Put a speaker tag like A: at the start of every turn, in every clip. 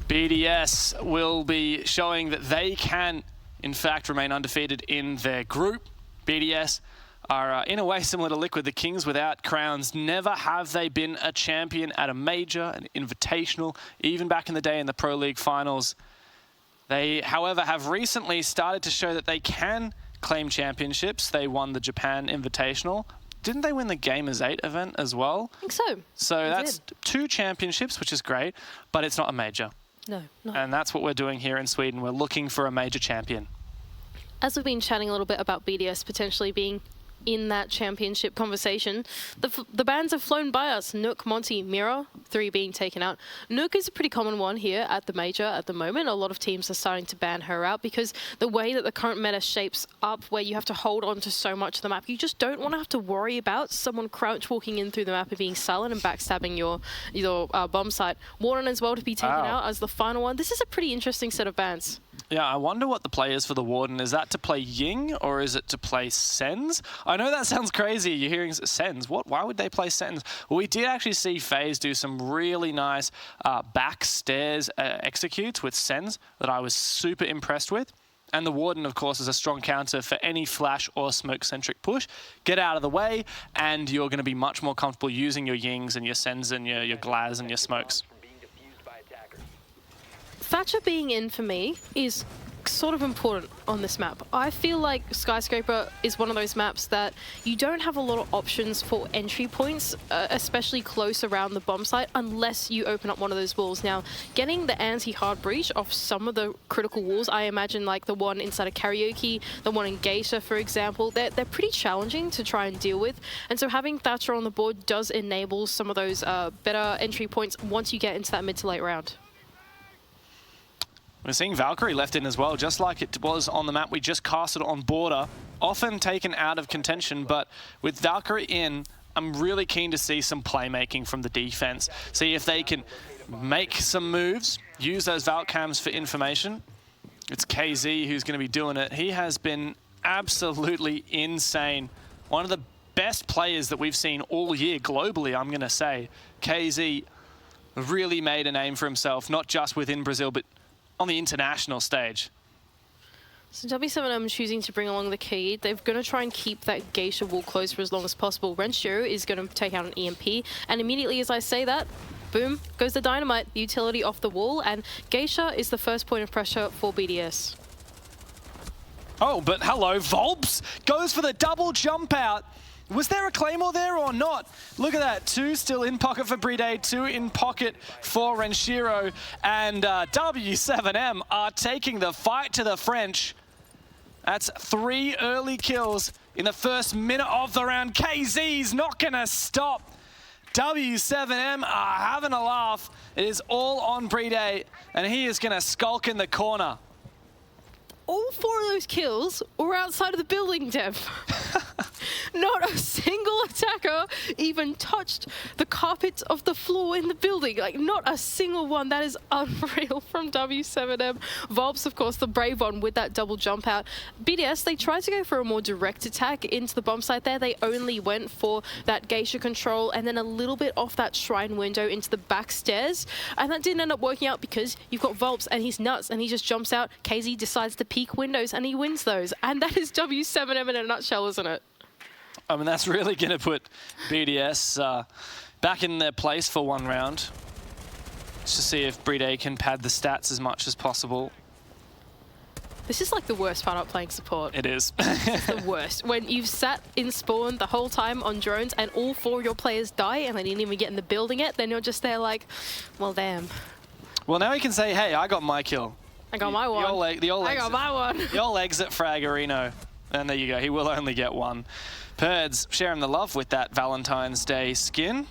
A: BDS will be showing that they can, in fact, remain undefeated in their group. BDS are, in a way, similar to Liquid, the kings without crowns. Never have they been a champion at a major, an invitational, even back in the day in the Pro League finals. They, however, have recently started to show that they can claim championships. They won the Japan Invitational. Didn't they win the Gamers 8 event as well?
B: I think so.
A: So that's 2 championships, which is great, but it's not a major.
B: No, no.
A: And that's what we're doing here in Sweden. We're looking for a major champion.
B: As we've been chatting a little bit about BDS potentially being in that championship conversation, the bans have flown by us. Nook, Monty, Mira, 3 being taken out. Nook is a pretty common one here at the major at the moment. A lot of teams are starting to ban her out because the way that the current meta shapes up, where you have to hold on to so much of the map, you just don't want to have to worry about someone crouch walking in through the map and being silent and backstabbing your bomb site. Warden as well to be taken out as the final one. This is a pretty interesting set of bans.
A: Yeah, I wonder what the play is for the Warden. Is that to play Ying or is it to play Sens? I know that sounds crazy. You're hearing Sens. What? Why would they play Sens? Well, we did actually see FaZe do some really nice back stairs executes with Sens that I was super impressed with. And the Warden, of course, is a strong counter for any flash or smoke-centric push. Get out of the way, and you're going to be much more comfortable using your Yings and your Sens and your Glaz and your smokes.
B: Thatcher being in for me is sort of important on this map. I feel like Skyscraper is one of those maps that you don't have a lot of options for entry points, especially close around the bomb site, unless you open up one of those walls. Now, getting the anti-hard breach off some of the critical walls, I imagine like the one inside of Karaoke, the one in Geisha, for example, they're pretty challenging to try and deal with. And so having Thatcher on the board does enable some of those better entry points once you get into that mid to late round.
A: We're seeing Valkyrie left in as well, just like it was on the map we just casted on Border. Often taken out of contention, but with Valkyrie in, I'm really keen to see some playmaking from the defense. See if they can make some moves, use those Valk cams for information. It's KZ who's going to be doing it. He has been absolutely insane. One of the best players that we've seen all year globally, I'm going to say. KZ really made a name for himself, not just within Brazil, but on the international stage.
B: So W7M choosing to bring along the key. They're going to try and keep that Geisha wall closed for as long as possible. Renshiro is going to take out an EMP, and immediately as I say that, boom, goes the dynamite, the utility off the wall, and Geisha is the first point of pressure for BDS.
A: Oh, but hello, Volps goes for the double jump out. Was there a Claymore there or not? Look at that, 2 still in pocket for Bride, 2 in pocket for Renshiro, and W7M are taking the fight to the French. That's 3 early kills in the first minute of the round. KZ's not gonna stop. W7M are having a laugh. It is all on Bride, and he is gonna skulk in the corner.
B: All 4 of those kills were outside of the building, Dev. Not a single attacker even touched the carpet of the floor in the building. Like, not a single one. That is unreal from W7M. Volps, of course, the brave one with that double jump out. BDS, they tried to go for a more direct attack into the bomb site there. They only went for that Geisha control and then a little bit off that shrine window into the back stairs. And that didn't end up working out because you've got Volps and he's nuts and he just jumps out. KZ decides to peek windows and he wins those. And that is W7M in a nutshell, isn't it?
A: I mean, that's really going to put BDS back in their place for one round. Just to see if Bride can pad the stats as much as possible.
B: This is like the worst part about playing support.
A: It is.
B: It's the worst. When you've sat in spawn the whole time on drones and all 4 of your players die and they didn't even get in the building yet, then you're just there like, well, damn.
A: Well, now he can say, hey, I got my kill.
B: I got my one.
A: I
B: got my one.
A: The old exit Fragarino. And there you go. He will only get one. Perds sharing the love with that Valentine's Day skin.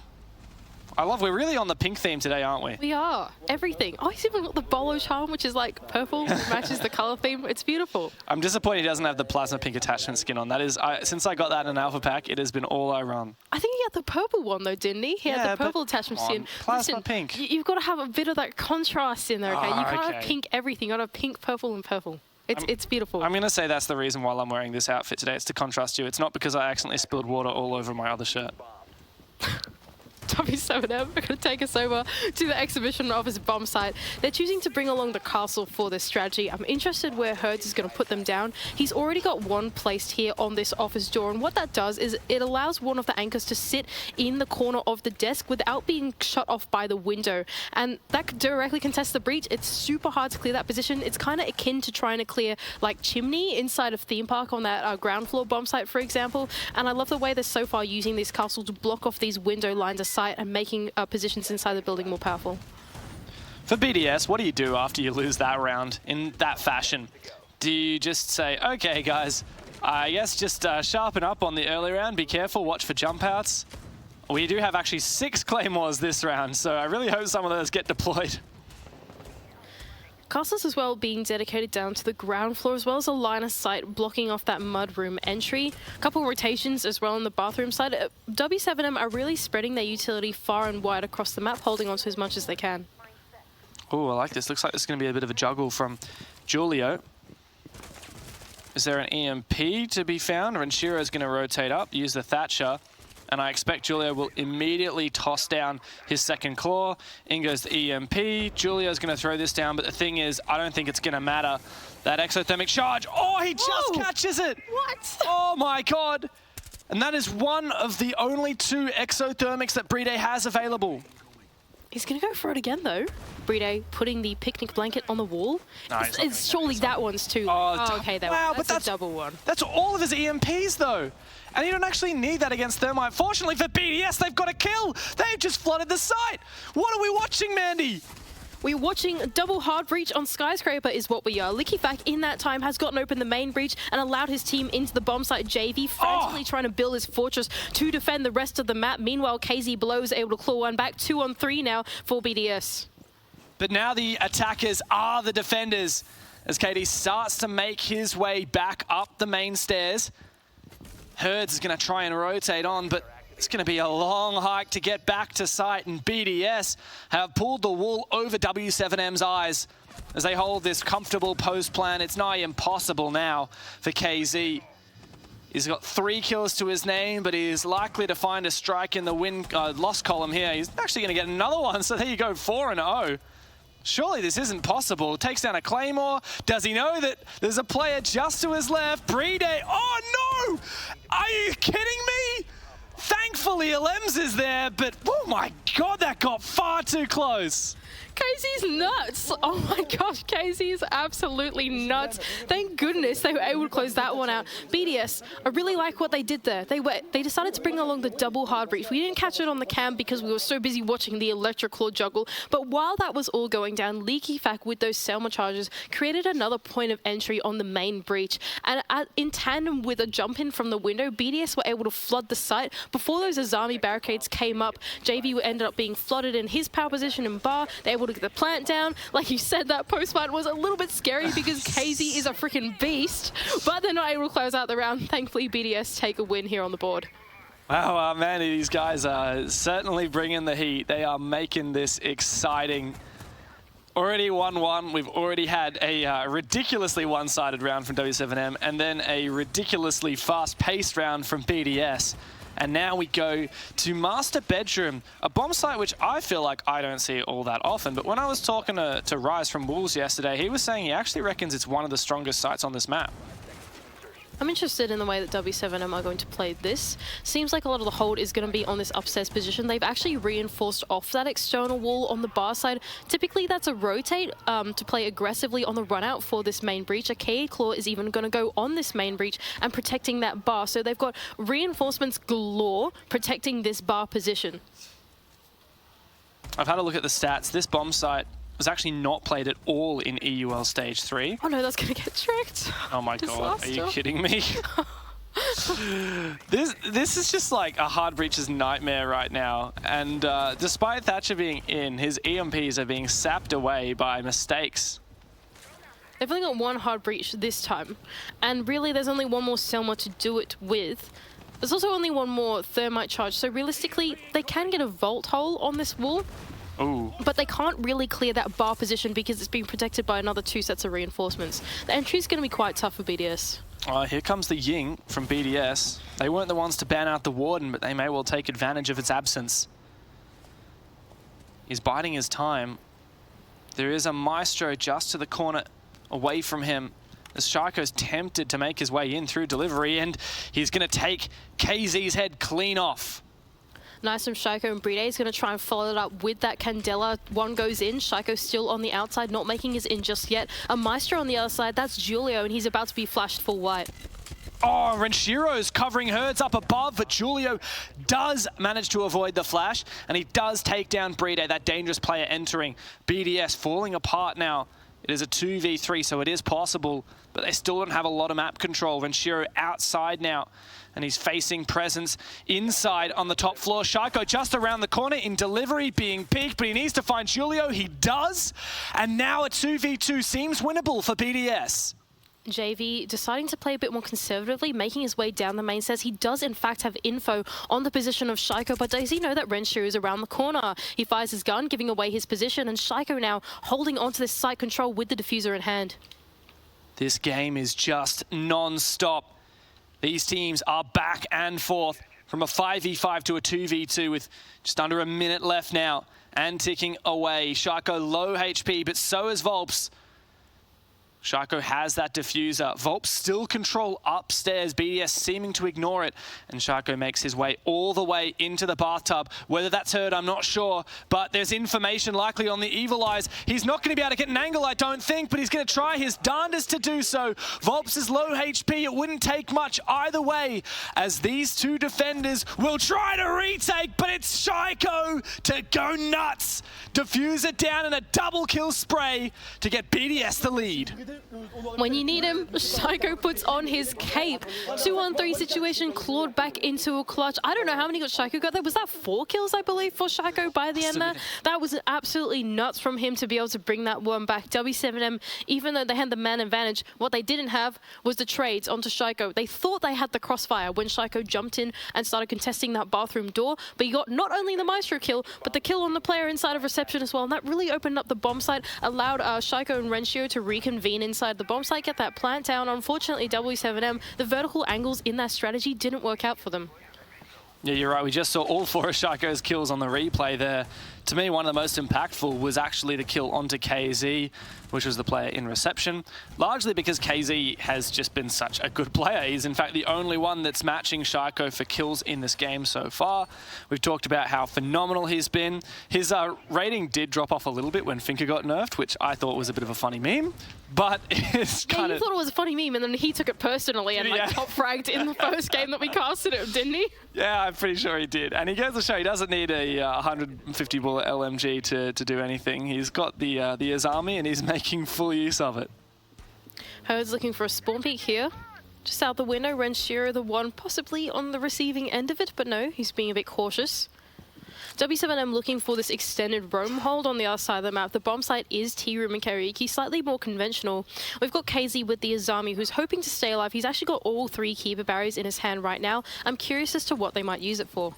A: I love, we're really on the pink theme today, aren't we?
B: We are. Everything. Oh, he's even got the bolo charm, which is like purple, which matches the color theme. It's beautiful.
A: I'm disappointed he doesn't have the plasma pink attachment skin on. That is, since I got that in an alpha pack, it has been all I run.
B: I think he had the purple one though, didn't he? He had the purple attachment skin.
A: Plasma pink.
B: You've got to have a bit of that contrast in there, okay? You can't have pink everything. You got to have pink, purple, and purple. It's beautiful. I'm
A: going to say that's the reason why I'm wearing this outfit today. It's to contrast you. It's not because I accidentally spilled water all over my other shirt.
B: W7M are going to take us over to the exhibition office bomb site. They're choosing to bring along the castle for this strategy. I'm interested where Herds is going to put them down. He's already got one placed here on this office door, and what that does is it allows one of the anchors to sit in the corner of the desk without being shut off by the window, and that could directly contest the breach. It's super hard to clear that position. It's kind of akin to trying to clear like Chimney inside of Theme Park on that ground floor bomb site, for example. And I love the way they're so far using this castle to block off these window lines of sight and making positions inside the building more powerful.
A: For BDS, what do you do after you lose that round in that fashion? Do you just say, okay guys, I guess just sharpen up on the early round, be careful, watch for jump outs? We do have actually 6 claymores this round, so I really hope some of those get deployed.
B: Castles as well being dedicated down to the ground floor, as well as a line of sight blocking off that mudroom entry. A couple rotations as well on the bathroom side. W7M are really spreading their utility far and wide across the map, holding on to as much as they can.
A: Oh, I like this. Looks like there's going to be a bit of a juggle from Julio. Is there an EMP to be found? Renshiro going to rotate up, use the Thatcher. And I expect Julio will immediately toss down his second claw. In goes the EMP. Julio's going to throw this down, but the thing is, I don't think it's going to matter. That exothermic charge. Oh, he just catches it.
B: What?
A: Oh my God. And that is one of the only 2 exothermics that Bride has available.
B: He's going to go for it again, though. Bride putting the picnic blanket on the wall.
A: No,
B: it's surely that one's too. Oh, okay, that's a double one.
A: That's all of his EMPs, though. And you don't actually need that against Thermite. Fortunately for BDS, they've got a kill. They've just flooded the site. What are we watching, Mandy?
B: We're watching double hard breach on Skyscraper is what we are. Likifac in that time has gotten open the main breach and allowed his team into the bomb site. JV frantically trying to build his fortress to defend the rest of the map. Meanwhile, KZ below is able to claw one back. 2 on 3 now for BDS.
A: But now the attackers are the defenders as KD starts to make his way back up the main stairs. Herds is going to try and rotate on, but it's going to be a long hike to get back to site, and BDS have pulled the wool over W7M's eyes as they hold this comfortable post plan. It's nigh impossible now for KZ. He's got 3 kills to his name, but he is likely to find a strike in the loss column here. He's actually going to get another one, so there you go, 4-0. Surely this isn't possible. Takes down a Claymore. Does he know that there's a player just to his left? Bride. Oh no! Are you kidding me? Thankfully, Alems is there, but oh my God, that got far too close.
B: KZ's nuts. Oh my gosh, KZ is absolutely nuts. Thank goodness they were able to close that one out. BDS, I really like what they did there. They decided to bring along the double hard breach. We didn't catch it on the cam because we were so busy watching the electric claw juggle. But while that was all going down, Likifac with those Selma charges created another point of entry on the main breach. And in tandem with a jump in from the window, BDS were able to flood the site. Before those Azami barricades came up, JV ended up being flooded in his power position in bar. They were able to get the plant down. Like you said, that post fight was a little bit scary because KZ is a freaking beast, but they're not able to close out the round. Thankfully, BDS take a win here on the board.
A: Wow, man, these guys are certainly bringing the heat. They are making this exciting. Already 1-1. We've already had a ridiculously one-sided round from W7M and then a ridiculously fast-paced round from BDS. And now we go to Master Bedroom, a bomb site which I feel like I don't see all that often. But when I was talking to Rise from Wolves yesterday, he was saying he actually reckons it's one of the strongest sites on this map.
B: I'm interested in the way that W7M are going to play this. Seems like a lot of the hold is going to be on this upstairs position. They've actually reinforced off that external wall on the bar side. Typically, that's a rotate to play aggressively on the run out for this main breach. A K Claw is even going to go on this main breach and protecting that bar. So they've got reinforcements galore protecting this bar position.
A: I've had a look at the stats. This bomb site was actually not played at all in EUL Stage 3.
B: Oh no, that's going to get tricked.
A: Oh my God, are you kidding me? This is just like a hard breach's nightmare right now. And despite Thatcher being in, his EMPs are being sapped away by mistakes.
B: They've only got one hard breach this time. And really, there's only one more Selma to do it with. There's also only one more thermite charge. So realistically, they can get a vault hole on this wall.
A: Ooh.
B: But they can't really clear that bar position because it's being protected by another 2 sets of reinforcements. The entry is going to be quite tough for BDS.
A: Here comes the Ying from BDS. They weren't the ones to ban out the Warden, but they may well take advantage of its absence. He's biding his time. There is a Maestro just to the corner away from him. As Shyko's tempted to make his way in through delivery, and he's going to take KZ's head clean off.
B: Nice from Shyko, and BDS is going to try and follow it up with that Candela. One goes in, Shyko still on the outside, not making his in just yet. A Maestro on the other side, that's Julio, and he's about to be flashed full white.
A: Oh, Renshiro's covering herds up above, but Julio does manage to avoid the flash, and he does take down Brede, that dangerous player entering. BDS falling apart now. It is a 2v3, so it is possible, but they still don't have a lot of map control. Renshiro outside now, and he's facing presence inside on the top floor. Shyko just around the corner in delivery, being peaked, but he needs to find Julio. He does, and now a 2v2 seems winnable for BDS.
B: JV deciding to play a bit more conservatively, making his way down the main. Says he does in fact have info on the position of Shyko, but does he know that Renshiro is around the corner? He fires his gun, giving away his position, and Shyko now holding onto this site control with the diffuser in hand.
A: This game is just non-stop. These teams are back and forth from a 5v5 to a 2v2 with just under a minute left now and ticking away. Shyko low HP, but so is Volps. Shyko has that diffuser. Volps still control upstairs. BDS seeming to ignore it. And Shyko makes his way all the way into the bathtub. Whether that's heard, I'm not sure. But there's information likely on the Evil Eyes. He's not going to be able to get an angle, I don't think, but he's going to try his darndest to do so. Volps is low HP. It wouldn't take much either way, as these two defenders will try to retake, but it's Shyko to go nuts. Diffuser down in a double kill spray to get BDS the lead.
B: When you need him, Shyko puts on his cape. 2-on-3 situation, clawed back into a clutch. I don't know how many Shyko got there. Was that 4 kills, I believe, for Shyko by the end there? That was absolutely nuts from him to be able to bring that one back. W7M, even though they had the man advantage, what they didn't have was the trades onto Shyko. They thought they had the crossfire when Shyko jumped in and started contesting that bathroom door, but he got not only the Maestro kill, but the kill on the player inside of reception as well, and that really opened up the bomb site, allowed Shyko and Renshiro to reconvene inside the bomb site, get that plant down. Unfortunately, W7M, the vertical angles in that strategy didn't work out for them.
A: Yeah, you're right. We just saw all 4 of Shyko's kills on the replay there. To me, one of the most impactful was actually the kill onto KZ, which was the player in reception, largely because KZ has just been such a good player. He's, in fact, the only one that's matching Shyko for kills in this game so far. We've talked about how phenomenal he's been. His rating did drop off a little bit when Finker got nerfed, which I thought was a bit of a funny meme, but it's kind of...
B: you thought it was a funny meme, and then he took it personally and like top fragged in the first game that we casted him, didn't he?
A: Yeah, I'm pretty sure he did. And he goes to show he doesn't need a 150 bullet LMG to do anything. He's got the Azami, and he's making full use of it.
B: Herd's looking for a spawn peek here. Just out the window, Renshiro the one possibly on the receiving end of it, but no, he's being a bit cautious. W7M looking for this extended roam hold on the other side of the map. The bomb site is T-Room and Karaoke, slightly more conventional. We've got KZ with the Azami, who's hoping to stay alive. He's actually got all 3 Keeper barriers in his hand right now. I'm curious as to what they might use it for.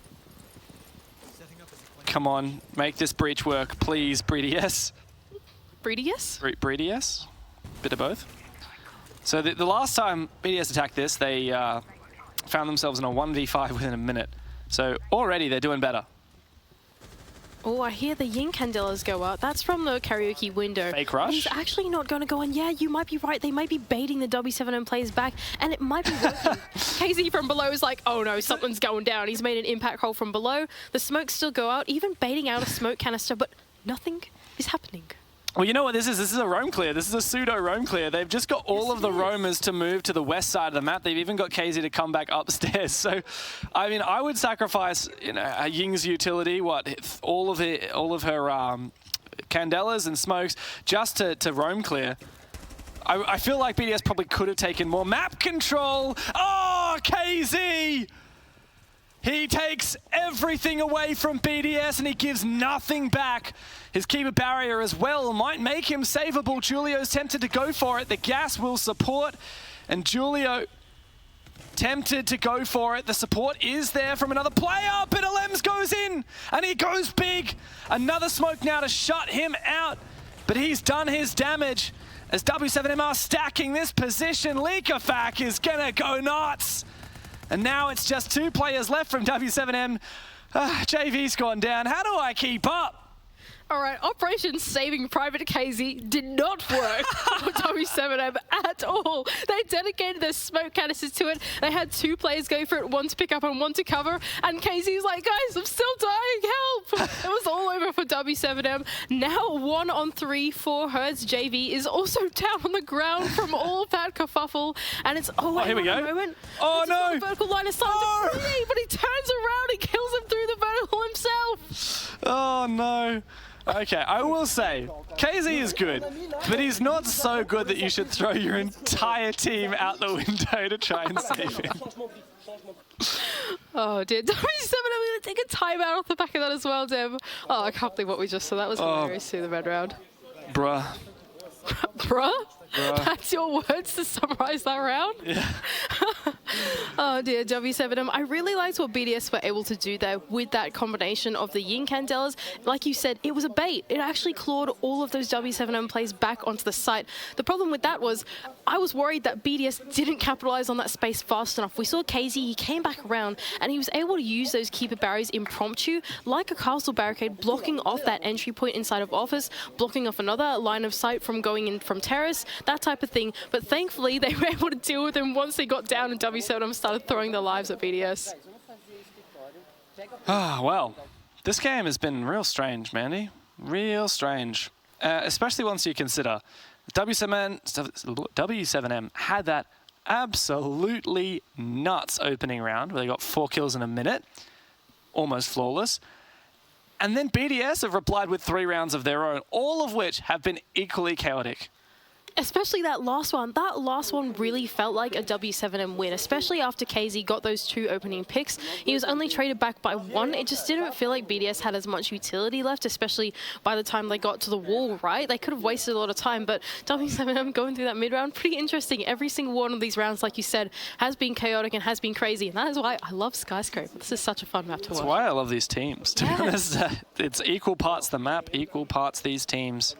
A: Come on, make this breach work, please, BDS.
B: BDS?
A: BDS? Bit of both. So the last time BDS attacked this, they found themselves in a 1v5 within a minute. So already they're doing better.
B: Oh, I hear the Yin Candelas go out. That's from the Karaoke window.
A: Fake rush?
B: He's actually not going to go in. Yeah, you might be right. They might be baiting the W7M players back, and it might be working. KZ from below is like, oh no, something's going down. He's made an impact hole from below. The smokes still go out, even baiting out a smoke canister, but nothing is happening.
A: Well, you know what this is? This is a roam clear. This is a pseudo roam clear. They've just got all of the roamers to move to the west side of the map. They've even got KZ to come back upstairs. So, I mean, I would sacrifice, you know, Ying's utility, all of her candelas and smokes just to roam clear. I feel like BDS probably could have taken more map control. Oh, KZ! He takes everything away from BDS and he gives nothing back. His Keeper barrier as well might make him savable. Julio's tempted to go for it. The gas will support, and Julio tempted to go for it. The support is there from another player, but Alems goes in and he goes big. Another smoke now to shut him out, but he's done his damage. As W7M are stacking this position, Leakafak is gonna go nuts. And now it's just 2 players left from W7M. JV's gone down. How do I keep up?
B: All right, Operation Saving Private KZ did not work for W7M at all. They dedicated their smoke canisters to it. They had 2 players go for it, one to pick up and one to cover. And KZ's like, guys, I'm still dying, help! It was all over for W7M. Now 1 on 3 for Hertz. JV is also down on the ground from all of that kerfuffle. And it's,
A: here we go.
B: Moment.
A: Oh, no!
B: The vertical line is starting to play, but he turns around and kills him through the vertical himself.
A: Oh, no. Okay, I will say, KZ is good, but he's not so good that you should throw your entire team out the window to try and save him.
B: Oh dear, W7M, I'm going to take a timeout off the back of that as well, Deb. Oh, I can't believe what we just saw. That was hilarious through the red round.
A: Bruh.
B: Bruh? That's your words to summarize that round?
A: Yeah.
B: Oh dear, W7M. I really liked what BDS were able to do there with that combination of the Yin Candelas. Like you said, it was a bait. It actually clawed all of those W7M plays back onto the site. The problem with that was, I was worried that BDS didn't capitalize on that space fast enough. We saw KZ, he came back around, and he was able to use those keeper barriers impromptu, like a castle barricade, blocking off that entry point inside of office, blocking off another line of sight from going in from terrace, that type of thing. But thankfully, they were able to deal with him once they got down and W7M started throwing their lives at BDS.
A: Ah, well, this game has been real strange, Mandy. Real strange. Especially once you consider W7M had that absolutely nuts opening round where they got 4 kills in a minute, almost flawless. And then BDS have replied with 3 rounds of their own, all of which have been equally chaotic.
B: Especially that last one. That last one really felt like a W7M win, especially after KZ got those 2 opening picks. He was only traded back by 1. It just didn't feel like BDS had as much utility left, especially by the time they got to the wall, right? They could have wasted a lot of time, but W7M going through that mid-round, pretty interesting. Every single one of these rounds, like you said, has been chaotic and has been crazy, and that is why I love Skyscraper. This is such a fun map to watch.
A: That's why I love these teams, to be honest. It's equal parts the map, equal parts these teams.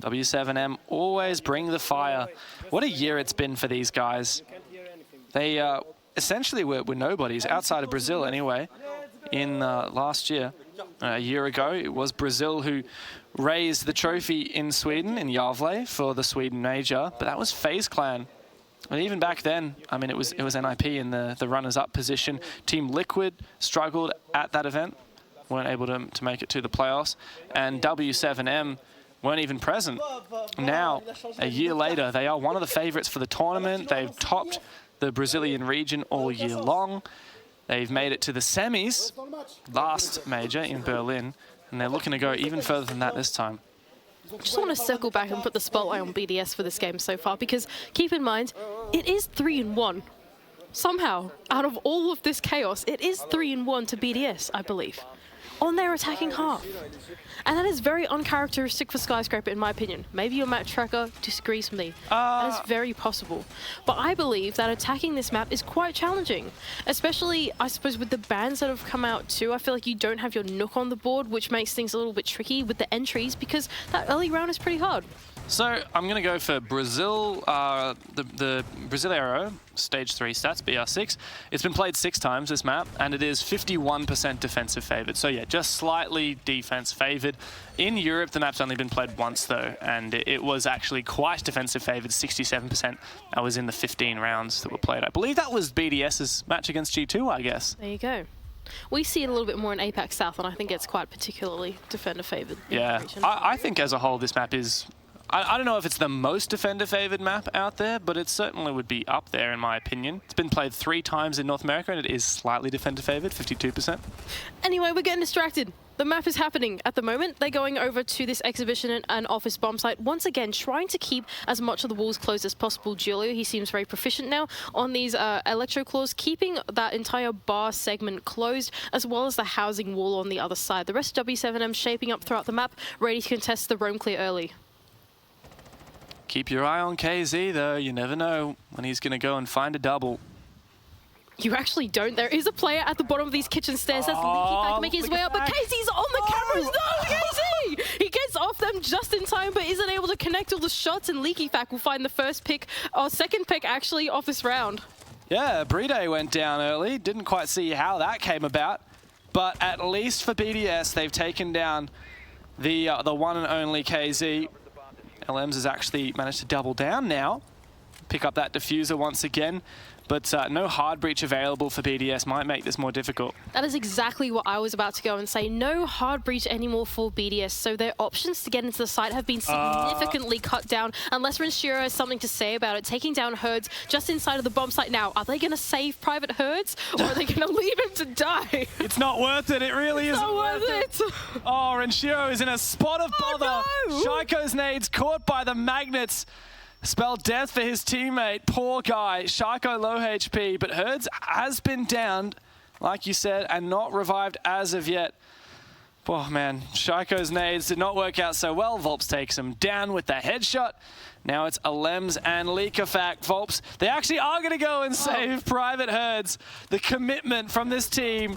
A: W7M always bring the fire. What a year it's been for these guys. They essentially were nobodies, outside of Brazil anyway, in last year. A year ago, it was Brazil who raised the trophy in Sweden, in Gävle, for the Sweden Major, but that was FaZe Clan. And even back then, I mean, it was NIP in the runners-up position. Team Liquid struggled at that event, weren't able to make it to the playoffs, and W7M weren't even present. Now, a year later, they are one of the favorites for the tournament. They've topped the Brazilian region all year long. They've made it to the semis, last major in Berlin, and they're looking to go even further than that this time.
B: Just want to circle back and put the spotlight on BDS for this game so far, because keep in mind, it is 3-1. Somehow, out of all of this chaos, it is 3-1 to BDS, I believe, on their attacking half. And that is very uncharacteristic for Skyscraper, in my opinion. Maybe your map tracker disagrees with me. That is very possible. But I believe that attacking this map is quite challenging, especially, I suppose, with the bans that have come out too. I feel like you don't have your Nook on the board, which makes things a little bit tricky with the entries, because that early round is pretty hard.
A: So I'm going to go for Brazil, the Brasileiro Stage 3 stats, BR6. It's been played 6 times, this map, and it is 51% defensive favored. So yeah, just slightly defense favored. In Europe, the map's only been played once though, and it was actually quite defensive favored, 67%. That was in the 15 rounds that were played. I believe that was BDS's match against G2, I guess.
B: There you go. We see it a little bit more in APAC South, and I think it's quite particularly defender favored.
A: Yeah, I think as a whole, this map is... I don't know if it's the most defender-favoured map out there, but it certainly would be up there in my opinion. It's been played 3 times in North America, and it is slightly defender-favoured, 52%.
B: Anyway, we're getting distracted. The map is happening at the moment. They're going over to this exhibition and office bomb site. Once again, trying to keep as much of the walls closed as possible. Giulio, he seems very proficient now on these electro claws, keeping that entire bar segment closed, as well as the housing wall on the other side. The rest of W7M shaping up throughout the map, ready to contest the roam clear early.
A: Keep your eye on KZ though, you never know when he's going to go and find a double.
B: You actually don't. There is a player at the bottom of these kitchen stairs that's Leaky making his way up, but KZ's on the cameras. No, KZ! He gets off them just in time, but isn't able to connect all the shots, and Leaky Fac will find the first pick, or second pick actually, of this round.
A: Yeah, Bride went down early. Didn't quite see how that came about, but at least for BDS, they've taken down the one and only KZ. LMs has actually managed to double down now, pick up that diffuser once again. But no hard breach available for BDS might make this more difficult.
B: That is exactly what I was about to go and say. No hard breach anymore for BDS, so their options to get into the site have been significantly cut down, unless Renshiro has something to say about it. Taking down Herds just inside of the bomb site now. Are they going to save Private Herds, or are they going to leave him to die?
A: It's not worth it. It really isn't
B: not worth it.
A: Oh, Renshiro is in a spot of bother.
B: No.
A: Shaiko's nades caught by the magnets. Spelled death for his teammate. Poor guy. Shaiko low HP, but Herds has been downed, like you said, and not revived as of yet. Oh man, Shaiko's nades did not work out so well. Volps takes him down with the headshot. Now it's Alems and Leakafak. Volps, they actually are going to go and save Private Herds. The commitment from this team,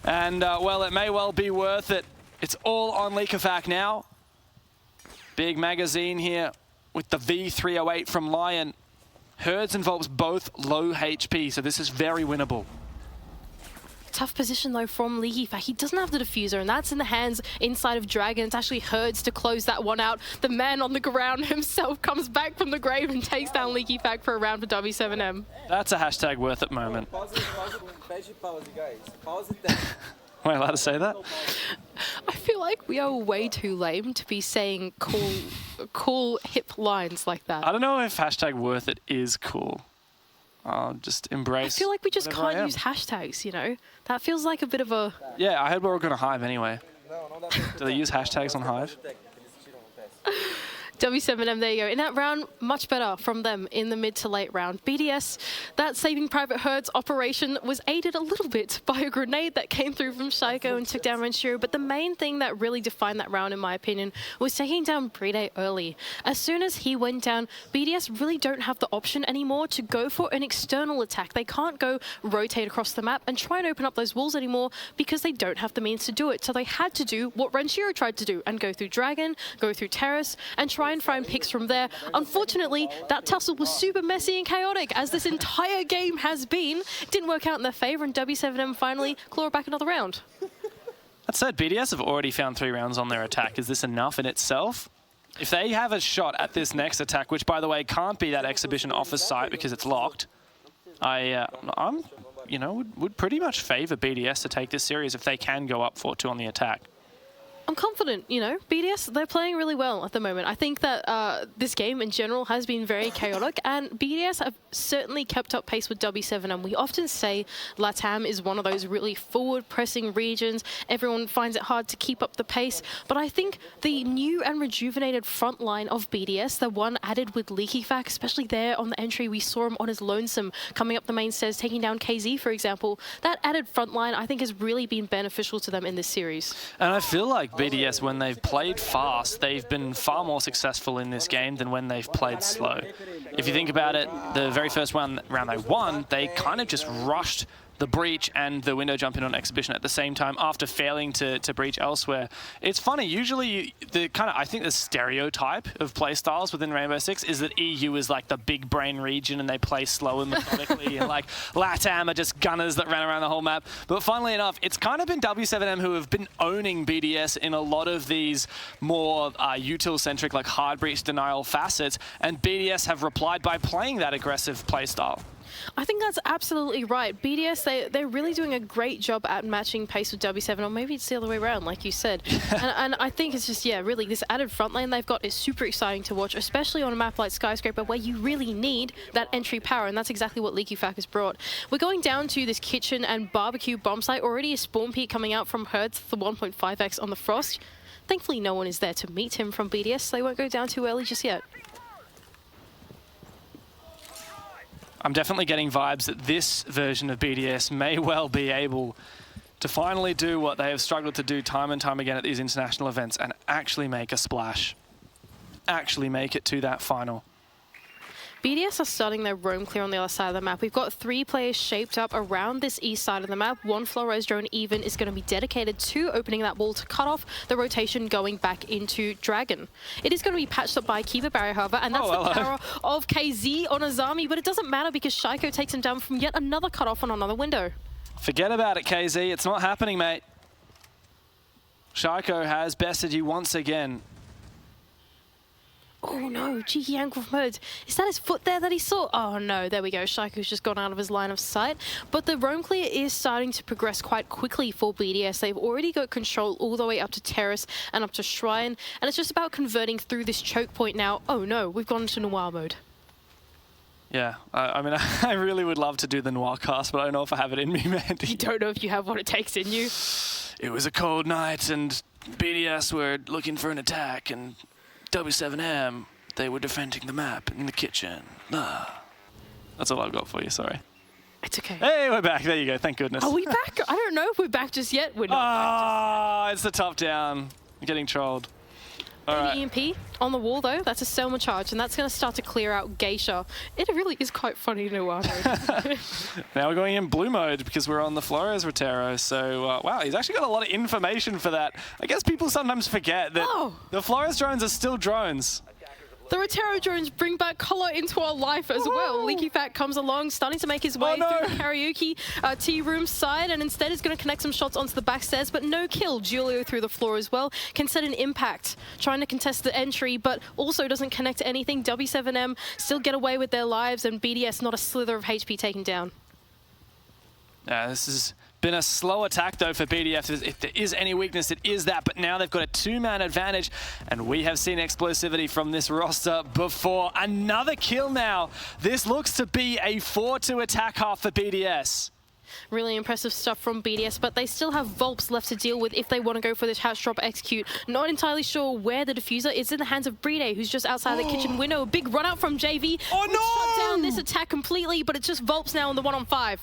A: and well, it may well be worth it. It's all on Leakafak now. Big magazine here with the V308 from Lion. Herds and Volps both low HP, so this is very winnable.
B: Tough position though from Leakafak. He doesn't have the diffuser, and that's in the hands inside of Dragon. It's actually Herds to close that one out. The man on the ground himself comes back from the grave and takes down Leakafak for a round for W7M.
A: That's a hashtag worth it moment. Am I allowed to say that?
B: I feel like we are way too lame to be saying cool hip lines like that.
A: I don't know if hashtag worth it is cool. I'll just embrace.
B: I feel like we just
A: whatever
B: can't use hashtags, you know? That feels like a bit of a...
A: Yeah, I heard we're all going to Hive anyway. Do they use hashtags on Hive?
B: W7M, there you go. In that round, much better from them in the mid to late round. BDS, that saving Private Herds operation was aided a little bit by a grenade that came through from Shaiko and took down Renshiro, but the main thing that really defined that round, in my opinion, was taking down Brede early. As soon as he went down, BDS really don't have the option anymore to go for an external attack. They can't go rotate across the map and try and open up those walls anymore because they don't have the means to do it. So they had to do what Renshiro tried to do and go through Dragon, go through Terrace, and try and find picks from there. Unfortunately, that tussle was super messy and chaotic, as this entire game has been. It didn't work out in their favor, and W7M finally claw back another round.
A: That said, BDS have already found 3 rounds on their attack. Is this enough in itself? If they have a shot at this next attack, which, by the way, can't be that exhibition office site because it's locked, I'm, you know, would pretty much favor BDS to take this series if they can go up 4-2 on the attack.
B: I'm confident, you know, BDS, they're playing really well at the moment. I think that this game in general has been very chaotic, and BDS have certainly kept up pace with W7M. We often say LATAM is one of those really forward-pressing regions. Everyone finds it hard to keep up the pace, but I think the new and rejuvenated front line of BDS, the one added with Leakafak, especially there on the entry, we saw him on his lonesome coming up the main stairs, taking down KZ, for example. That added front line, I think, has really been beneficial to them in this series.
A: And I feel like BDS, when they've played fast, they've been far more successful in this game than when they've played slow. If you think about it, the very first round they won, they kind of just rushed the breach and the window jump in on exhibition at the same time after failing to breach elsewhere. It's funny, usually I think the stereotype of play styles within Rainbow Six is that EU is like the big brain region and they play slow and methodically, and like LATAM are just gunners that ran around the whole map. But funnily enough, it's kind of been W7M who have been owning BDS in a lot of these more util-centric, like hard breach denial facets, and BDS have replied by playing that aggressive play style.
B: I think that's absolutely right. BDS, they're really doing a great job at matching pace with W7, or maybe it's the other way around, like you said. and I think it's just, yeah, really, this added front lane they've got is super exciting to watch, especially on a map like Skyscraper, where you really need that entry power, and that's exactly what Leakafak has brought. We're going down to this kitchen and barbecue bomb site. Already a spawn peak coming out from Hertz, the 1.5x on the Frost. Thankfully, no one is there to meet him from BDS, so they won't go down too early just yet.
A: I'm definitely getting vibes that this version of BDS may well be able to finally do what they have struggled to do time and time again at these international events and actually make a splash. Actually make it to that final.
B: BDS are starting their roam clear on the other side of the map. We've got 3 players shaped up around this east side of the map. One Flores drone even is going to be dedicated to opening that wall to cut off the rotation going back into Dragon. It is going to be patched up by Keeper Barrier, however, and that's the power of KZ on Azami, but it doesn't matter because Shaiko takes him down from yet another cut off on another window.
A: Forget about it, KZ. It's not happening, mate. Shaiko has bested you once again.
B: Oh no, cheeky ankle from Mode. Is that his foot there that he saw? Oh no, there we go. Shaiko's just gone out of his line of sight. But the roam clear is starting to progress quite quickly for BDS. They've already got control all the way up to Terrace and up to Shrine. And it's just about converting through this choke point now. Oh no, we've gone into Noir mode.
A: Yeah, I mean, I really would love to do the Noir cast, but I don't know if I have it in me, man.
B: You don't know if you have what it takes in you?
A: It was a cold night and BDS were looking for an attack and W7M, they were defending the map in the kitchen. That's all I've got for you, sorry.
B: It's okay.
A: Hey, we're back. There you go. Thank goodness.
B: Are we back? I don't know if we're back just yet. We're not back just yet.
A: It's the top down. I'm getting trolled. All right.
B: EMP on the wall, though. That's a Selma charge, and that's going to start to clear out Geisha. It really is quite funny in Noir mode.
A: Now we're going in blue mode because we're on the Flores Rotero. So, wow, he's actually got a lot of information for that. I guess people sometimes forget that the Flores drones are still drones.
B: The Rotero drones bring back colour into our life as well. Leaky Fat comes along, starting to make his way through the karaoke tea room side, and instead is going to connect some shots onto the back stairs, but no kill. Julio through the floor as well. Can set an impact, trying to contest the entry, but also doesn't connect to anything. W7M still get away with their lives, and BDS not a slither of HP taken down.
A: Yeah, this has been a slow attack, though, for BDS. If there is any weakness, it is that. But now they've got a two-man advantage, and we have seen explosivity from this roster before. Another kill now. This looks to be a 4-2 attack half for BDS.
B: Really impressive stuff from BDS, but they still have Volps left to deal with if they want to go for this hatch drop execute. Not entirely sure where the diffuser is. In the hands of Bride, who's just outside the kitchen window. A big run out from JV.
A: Oh no!
B: Shut down this attack completely, but it's just Volps now on the 1-on-5.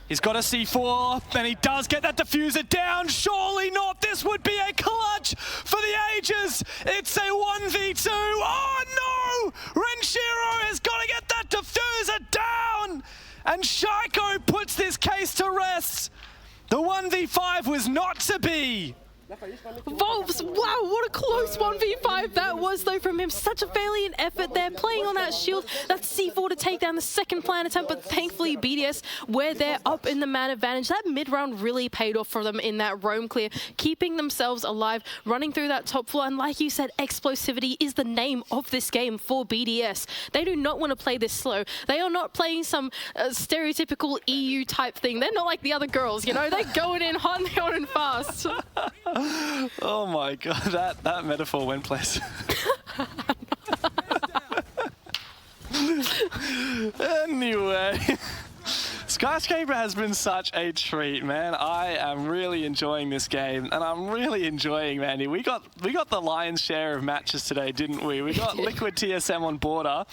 A: He's got a C4, and he does get that diffuser down. Surely not. This would be a clutch for the ages. It's a 1v2. Oh no! Renshiro has got to get that diffuser down. And Shaiko puts this case to rest. The 1v5 was not to be.
B: Volps, wow, what a close 1v5 that was, though, from him. Such a valiant effort there, playing on that shield. That's C4 to take down the second plan attempt, but thankfully BDS, where they're up in the man advantage, that mid-round really paid off for them in that roam clear, keeping themselves alive, running through that top floor, and like you said, explosivity is the name of this game for BDS. They do not want to play this slow. They are not playing some stereotypical EU type thing. They're not like the other girls, you know? They're going in hot and going in fast.
A: Oh my god, that metaphor went places. Anyway, Skyscraper has been such a treat, man. I am really enjoying this game, and I'm really enjoying, Mandy. We got the lion's share of matches today, didn't we? We got Liquid TSM on Border,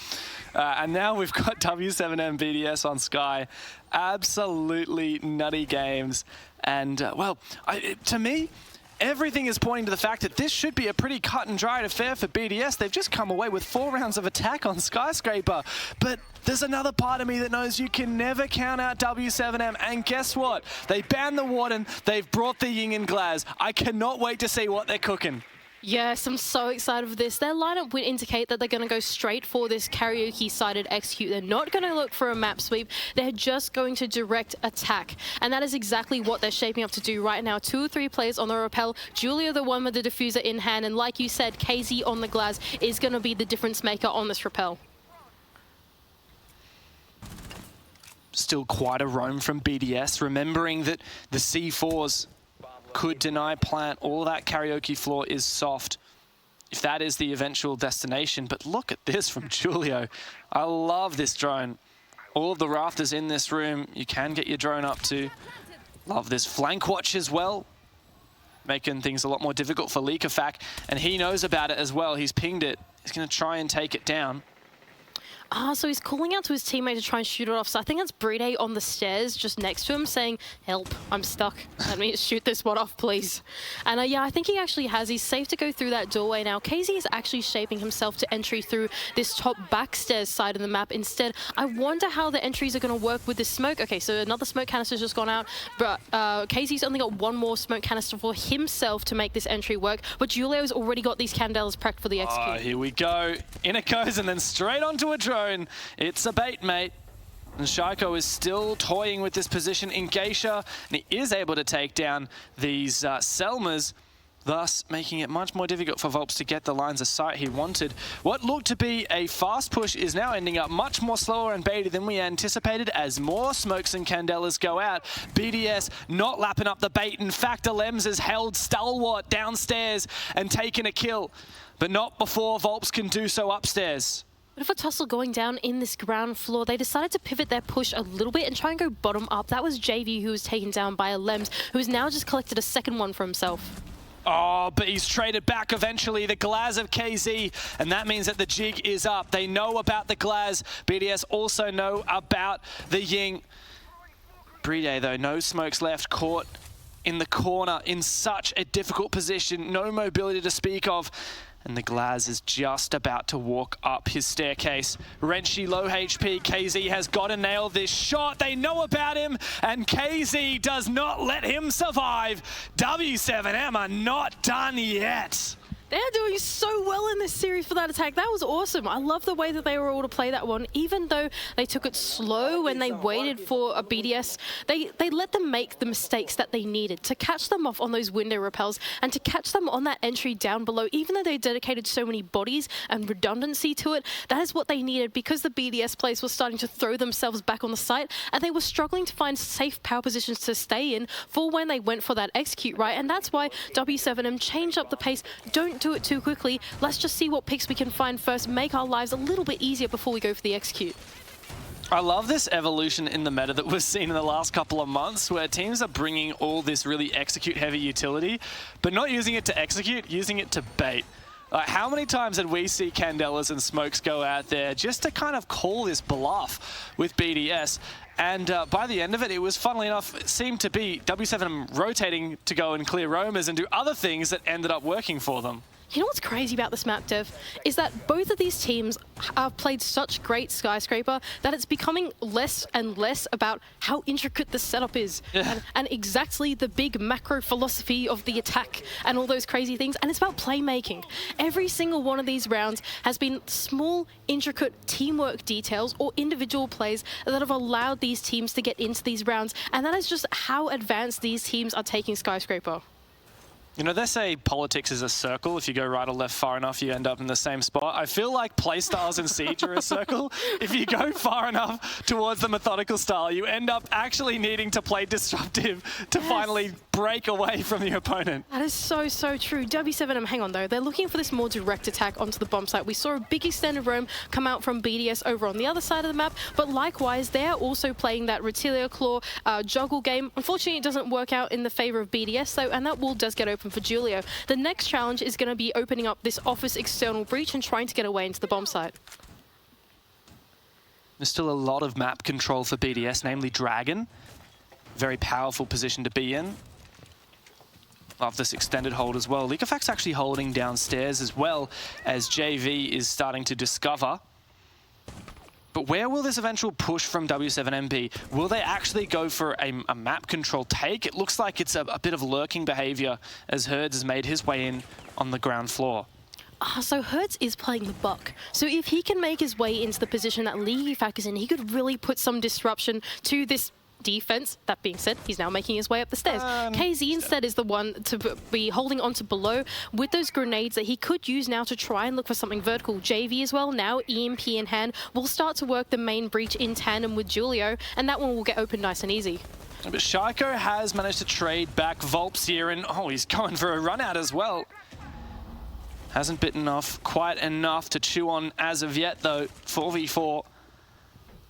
A: and now we've got W7M BDS on Sky. Absolutely nutty games, and well, to me, everything is pointing to the fact that this should be a pretty cut and dried affair for BDS. They've just come away with 4 rounds of attack on Skyscraper. But there's another part of me that knows you can never count out W7M. And guess what? They banned the Warden. They've brought the Ying and Glaz. I cannot wait to see what they're cooking.
B: Yes, I'm so excited for this. Their lineup would indicate that they're going to go straight for this karaoke-sided execute. They're not going to look for a map sweep. They're just going to direct attack. And that is exactly what they're shaping up to do right now. 2 or 3 players on the rappel. Julia, the one with the diffuser in hand. And like you said, KZ on the Glaz is going to be the difference maker on this rappel.
A: Still quite a roam from BDS, remembering that the C4s could deny plant. All that karaoke floor is soft, if that is the eventual destination. But look at this from Julio. I love this drone. All of the rafters in this room, you can get your drone up to. Love this flank watch as well, making things a lot more difficult for Leakafak, and he knows about it as well. He's pinged it. He's going to try and take it down.
B: So he's calling out to his teammate to try and shoot it off. So I think that's Bride on the stairs just next to him saying, help, I'm stuck. Let me shoot this one off, please. And yeah, I think he actually has. He's safe to go through that doorway now. KZ is actually shaping himself to entry through this top backstairs side of the map instead. I wonder how the entries are going to work with this smoke. Okay, so another smoke canister's just gone out, but KZ's only got 1 more smoke canister for himself to make this entry work. But Julio's already got these candelas prepped for the execute.
A: Here we go. In it goes, and then straight onto a drone. It's a bait, mate. And Shaiko is still toying with this position in Geisha, and he is able to take down these Selmas. thus making it much more difficult for Volps to get the lines of sight he wanted. What looked to be a fast push is now ending up much more slower and baity than we anticipated as more smokes and candelas go out. BDS not lapping up the bait. In fact, Alems has held stalwart downstairs and taken a kill, but not before Volps can do so upstairs.
B: Bit of a tussle going down in this ground floor. They decided to pivot their push a little bit and try and go bottom up. That was JV who was taken down by Alems, who has now just collected a second one for himself.
A: Oh, but he's traded back eventually, the Glaz of KZ, and that means that the jig is up. They know about the Glaz. BDS also know about the Ying. Brede, though, no smokes left, caught in the corner in such a difficult position, no mobility to speak of. And the Glaz is just about to walk up his staircase. Renshi low HP, KZ has got to nail this shot. They know about him, and KZ does not let him survive. W7M are not done yet.
B: They're doing so well in this series for that attack. That was awesome. I love the way that they were able to play that one. Even though they took it slow when they waited for a BDS, they let them make the mistakes that they needed to catch them off on those window repels and to catch them on that entry down below. Even though they dedicated so many bodies and redundancy to it, that is what they needed because the BDS players were starting to throw themselves back on the site and they were struggling to find safe power positions to stay in for when they went for that execute, right? And that's why W7M changed up the pace. Don't do it too quickly. Let's just see what picks we can find first, make our lives a little bit easier before we go for the execute.
A: I love this evolution in the meta that we've seen in the last couple of months where teams are bringing all this really execute-heavy utility, but not using it to execute, using it to bait. Like, how many times did we see Candelas and Smokes go out there just to kind of call this bluff with BDS? And by the end of it, it was, funnily enough, it seemed to be W7M rotating to go and clear roamers and do other things that ended up working for them.
B: You know what's crazy about this map, Dev? Is that both of these teams have played such great Skyscraper that it's becoming less and less about how intricate the setup is and exactly the big macro philosophy of the attack and all those crazy things. And it's about playmaking. Every single one of these rounds has been small, intricate teamwork details or individual plays that have allowed these teams to get into these rounds. And that is just how advanced these teams are taking Skyscraper.
A: You know, they say politics is a circle. If you go right or left far enough, you end up in the same spot. I feel like playstyles in Siege are a circle. If you go far enough towards the methodical style, you end up actually needing to play disruptive to finally break away from the opponent.
B: That is so, so true. W7M, hang on though. They're looking for this more direct attack onto the bomb site. We saw a big extended roam come out from BDS over on the other side of the map, but likewise, they're also playing that Retilia Claw juggle game. Unfortunately, it doesn't work out in the favor of BDS though, and that wall does get open for Julio. The next challenge is going to be opening up this office external breach and trying to get away into the bomb site.
A: There's still a lot of map control for BDS, namely Dragon. Very powerful position to be in. Love this extended hold as well. Liquefact's actually holding downstairs as well as JV is starting to discover. But where will this eventual push from W7M be? Will they actually go for a map control take? It looks like it's a bit of lurking behavior as Herds has made his way in on the ground floor.
B: So Hertz is playing the buck. So if he can make his way into the position that Liquefact is in, he could really put some disruption to this defense. That being said, he's now making his way up the stairs. KZ instead is the one to be holding onto below with those grenades that he could use now to try and look for something vertical. JV as well, now EMP in hand, will start to work the main breach in tandem with Julio, and that one will get open nice and easy.
A: But Shaiko has managed to trade back Volps here, and oh, he's going for a run out as well. Hasn't bitten off quite enough to chew on as of yet, though. 4v4.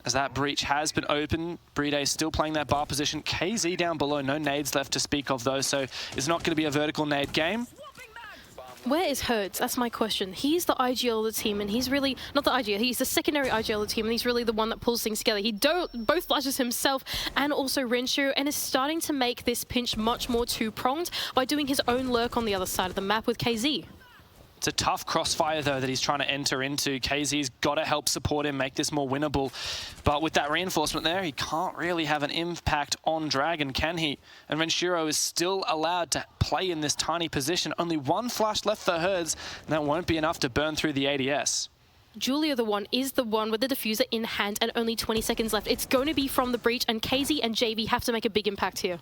A: As that breach has been open, Brede still playing that bar position. KZ down below, no nades left to speak of though, so it's not going to be a vertical nade game.
B: Where is Hertz? That's my question. He's the IGL of the team, and he's really, not the IGL, he's the secondary IGL of the team, and he's really the one that pulls things together. He both flashes himself and also Renshu, and is starting to make this pinch much more two-pronged by doing his own lurk on the other side of the map with KZ.
A: It's a tough crossfire, though, that he's trying to enter into. KZ's got to help support him, make this more winnable. But with that reinforcement there, he can't really have an impact on Dragon, can he? And Renshiro is still allowed to play in this tiny position. Only one flash left for Herds, and that won't be enough to burn through the ADS.
B: Julia is the one with the diffuser in hand and only 20 seconds left. It's going to be from the breach, and KZ and JV have to make a big impact here.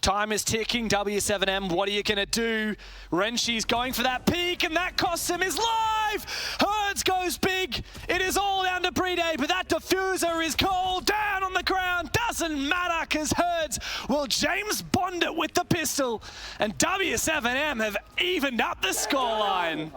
A: Time is ticking. W7M, what are you going to do? Renshi's going for that peak, and that costs him his life. Herds goes big. It is all down to BDS, but that diffuser is called down on the ground. Doesn't matter, because Herds will James Bond it with the pistol, and W7M have evened up the scoreline.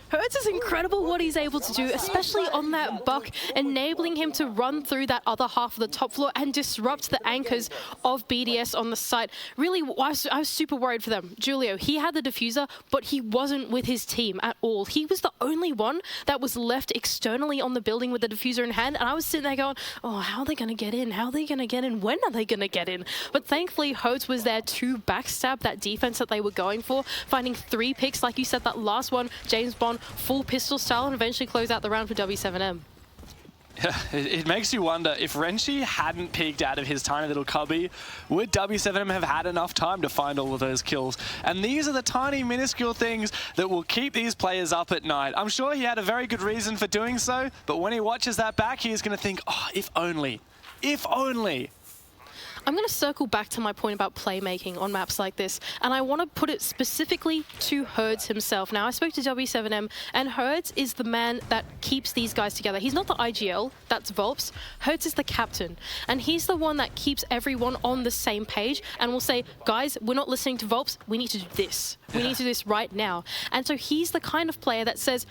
B: Herds is incredible what he's able to do, especially on that buck, enabling him to run through that other half of the top floor and disrupt the anchors of BDS on the site. Really, I was super worried for them. Julio, he had the diffuser, but he wasn't with his team at all. He was the only one that was left externally on the building with the diffuser in hand, and I was sitting there going, oh, how are they going to get in? How are they going to get in? When are they going to get in? But thankfully, Herds was there to backstab that defense that they were going for, finding 3 picks, like you said, that last one, James Bond, full pistol style, and eventually close out the round for W7M.
A: Yeah, it makes you wonder, if Renshi hadn't peeked out of his tiny little cubby, would W7M have had enough time to find all of those kills? And these are the tiny, minuscule things that will keep these players up at night. I'm sure he had a very good reason for doing so, but when he watches that back, he is going to think, oh, if only. If only.
B: I'm going to circle back to my point about playmaking on maps like this, and I want to put it specifically to Herds himself. Now, I spoke to W7M, and Herds is the man that keeps these guys together. He's not the IGL, that's Volps. Herds is the captain, and he's the one that keeps everyone on the same page and will say, guys, we're not listening to Volps, we need to do this. We need to do this right now. And so he's the kind of player that says,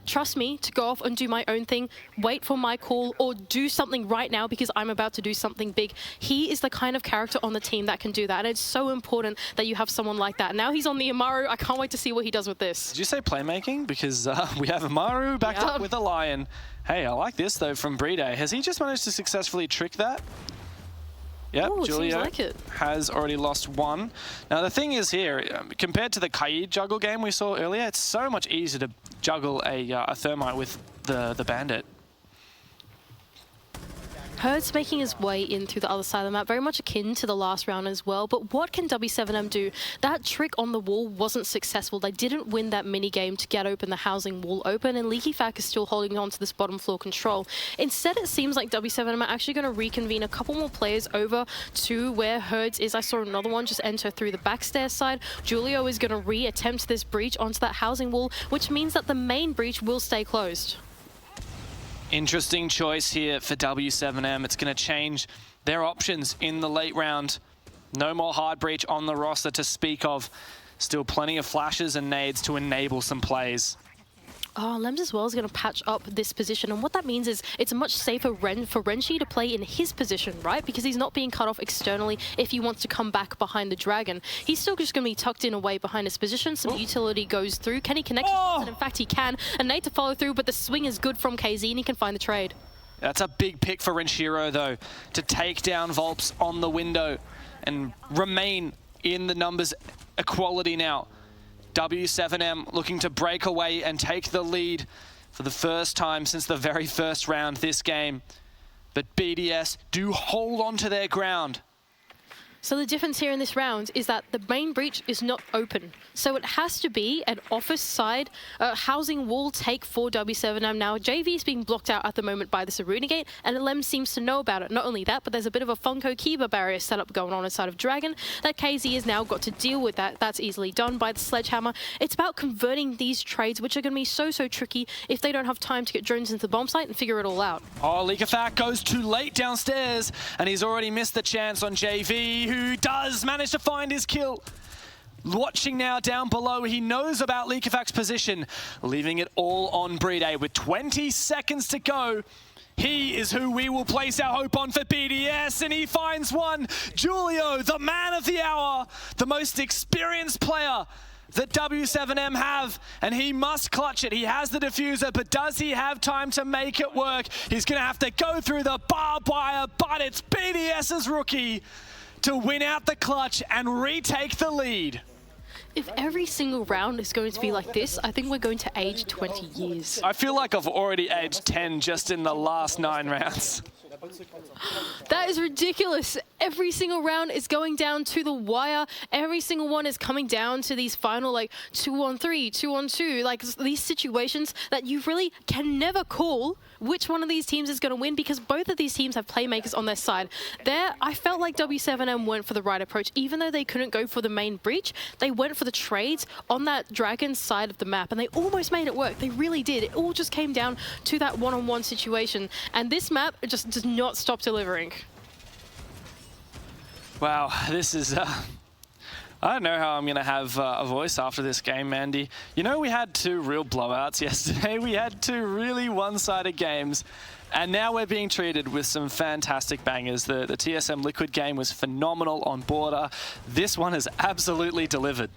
B: trust me to go off and do my own thing, wait for my call, or do something right now because I'm about to do something big. He is the kind of character on the team that can do that, and it's so important that you have someone like that. Now he's on the Amaru. I can't wait to see what he does with this.
A: Did you say playmaking? Because we have Amaru backed up with a Lion. Hey, I like this though from BDS. Has he just managed to successfully trick that? Yep,
B: Ooh,
A: Julio
B: like
A: has already lost 1. Now the thing is here, compared to the Kaid juggle game we saw earlier, it's so much easier to juggle a Thermite with the Bandit.
B: Herds making his way in through the other side of the map, very much akin to the last round as well. But what can W7M do? That trick on the wall wasn't successful. They didn't win that mini game to get open the housing wall open, and Leaky Fack is still holding on to this bottom floor control. Instead, it seems like W7M are actually going to reconvene a couple more players over to where Herds is. I saw another one just enter through the backstairs side. Julio is going to re-attempt this breach onto that housing wall, which means that the main breach will stay closed.
A: Interesting choice here for W7M. It's going to change their options in the late round. No more hard breach on the roster to speak of. Still plenty of flashes and nades to enable some plays.
B: Oh, Lems as well is going to patch up this position, and what that means is it's much safer for Renshi to play in his position, right? Because he's not being cut off externally if he wants to come back behind the Dragon. He's still just going to be tucked in away behind his position. Some utility goes through. Can he connect? And in fact, he can. A nade to follow through, but the swing is good from KZ, and he can find the trade.
A: That's a big pick for Renshiro, though, to take down Volps on the window and remain in the numbers equality now. W7M looking to break away and take the lead for the first time since the very first round this game. But BDS do hold on to their ground.
B: So the difference here in this round is that the main breach is not open. So it has to be an office side housing wall take for W7M. Now, JV is being blocked out at the moment by this Aruna Gate, and Lem seems to know about it. Not only that, but there's a bit of a Funko Kiba barrier setup going on inside of Dragon that KZ has now got to deal with that. That's easily done by the Sledgehammer. It's about converting these trades, which are going to be so tricky if they don't have time to get drones into the bomb site and figure it all out.
A: Oh, Leakafak goes too late downstairs, and he's already missed the chance on JV, who does manage to find his kill. Watching now down below, he knows about Leakafak's position, leaving it all on BDS with 20 seconds to go. He is who we will place our hope on for BDS, and he finds one. Julio, the man of the hour, the most experienced player that W7M have, and he must clutch it. He has the diffuser, but does he have time to make it work? He's going to have to go through the barbed wire, but it's BDS's rookie to win out the clutch and retake the lead.
B: If every single round is going to be like this, I think we're going to age 20 years.
A: I feel like I've already aged 10 just in the last 9 rounds.
B: That is ridiculous. every single round is going down to the wire. Every single one is coming down to these final, like, 2-on-3, 2-on-2, like, these situations that you really can never call which one of these teams is going to win, because both of these teams have playmakers on their side. There, I felt like W7M went for the right approach. Even though they couldn't go for the main breach, they went for the trades on that dragon side of the map, and they almost made it work. They really did. It all just came down to that one-on-one situation, and this map just does not stop delivering.
A: Wow, this is... I don't know how I'm going to have a voice after this game, Mandy. You know, we had 2 real blowouts yesterday. We had 2 really one-sided games. And now we're being treated with some fantastic bangers. The TSM Liquid game was phenomenal on border. This one has absolutely delivered.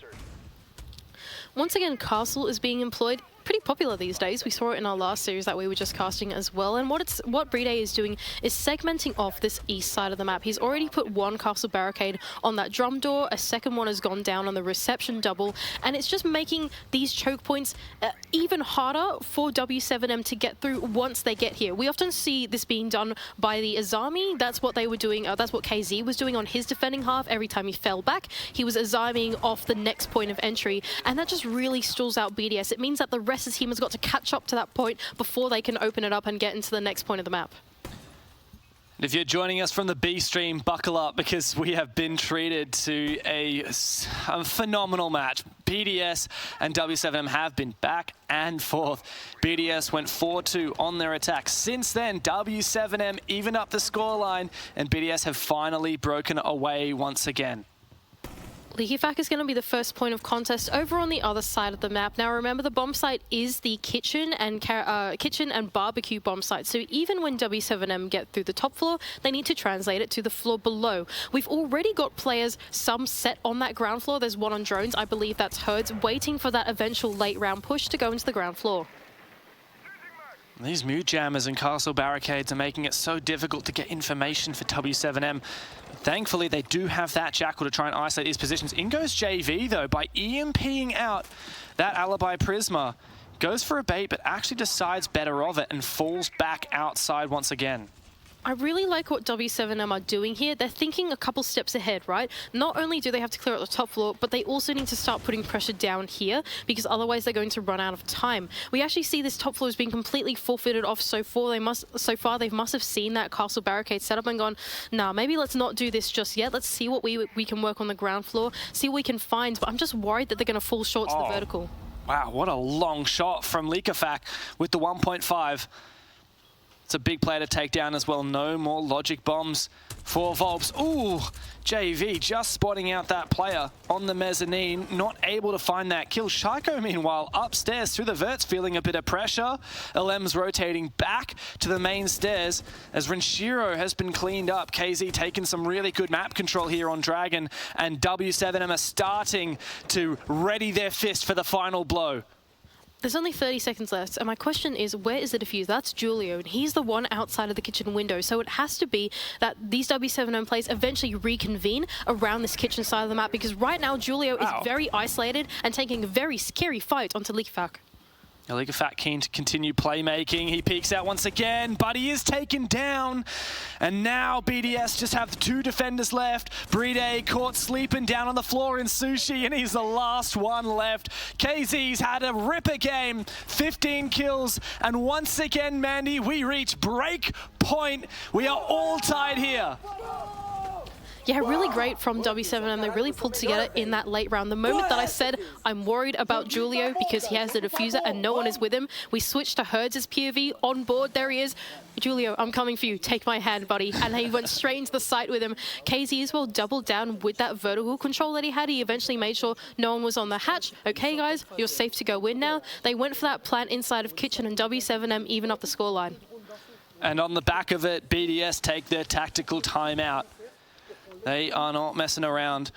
B: Once again, Castle is being employed. Pretty popular these days. We saw it in our last series that we were just casting as well. And what BDS is doing is segmenting off this east side of the map. He's already put 1 castle barricade on that drum door. A second one has gone down on the reception double. And it's just making these choke points even harder for W7M to get through once they get here. We often see this being done by the Azami. That's what they were doing. That's what KZ was doing on his defending half. Every time he fell back, he was Azamiing off the next point of entry. And that just really stalls out BDS. It means that the rest of the team has got to catch up to that point before they can open it up and get into the next point of the map.
A: If you're joining us from the B stream, buckle up, because we have been treated to a phenomenal match. BDS and W7M have been back and forth. BDS went 4-2 on their attack. Since then, W7M evened up the scoreline, and BDS have finally broken away once again.
B: Likifac is going to be the first point of contest over on the other side of the map. Now remember, the bomb site is the kitchen and barbecue bomb site. So even when W7M get through the top floor, they need to translate it to the floor below. We've already got players, some set on that ground floor. There's one on drones. I believe that's Herds, waiting for that eventual late round push to go into the ground floor.
A: These mute jammers and castle barricades are making it so difficult to get information for W7M. Thankfully, they do have that Jackal to try and isolate these positions. In goes JV, though, by EMPing out that Alibi Prisma. Goes for a bait, but actually decides better of it and falls back outside once again.
B: I really like what W7M are doing here. They're thinking a couple steps ahead, right? Not only do they have to clear out the top floor, but they also need to start putting pressure down here, because otherwise they're going to run out of time. We actually see this top floor has been completely forfeited off so far. They must have seen that castle barricade set up and gone, nah, maybe let's not do this just yet. Let's see what we can work on the ground floor, see what we can find. But I'm just worried that they're going to fall short to the vertical.
A: Wow, what a long shot from Likifac with the 1.5. It's a big player to take down as well. No more logic bombs for Volps. Ooh, JV just spotting out that player on the mezzanine, not able to find that kill. Shaiko, meanwhile, upstairs through the verts, feeling a bit of pressure. LM's rotating back to the main stairs as Renshiro has been cleaned up. KZ taking some really good map control here on Dragon, and W7M are starting to ready their fist for the final blow.
B: There's only 30 seconds left, and my question is, where is the diffuser? That's Julio, and he's the one outside of the kitchen window, so it has to be that these W7M players eventually reconvene around this kitchen side of the map, because right now Julio is very isolated and taking a very scary fight onto Likifac.
A: Likifac keen to continue playmaking. He peeks out once again, but he is taken down. And now BDS just have 2 defenders left. Brede caught sleeping down on the floor in Sushi, and he's the last one left. KZ's had a ripper game, 15 kills. And once again, Mandy, we reach break point. We are all tied here.
B: Yeah, really great from W7M. They really pulled together in that late round. The moment that I said I'm worried about Julio because he has the diffuser and no one is with him, we switched to Herds' POV. On board, there he is. Julio, I'm coming for you. Take my hand, buddy. And he went straight into the site with him. KZ as well doubled down with that vertical control that he had. He eventually made sure no one was on the hatch. Okay, guys, you're safe to go in now. They went for that plant inside of kitchen, and W7M even up the scoreline.
A: And on the back of it, BDS take their tactical timeout. They are not messing around.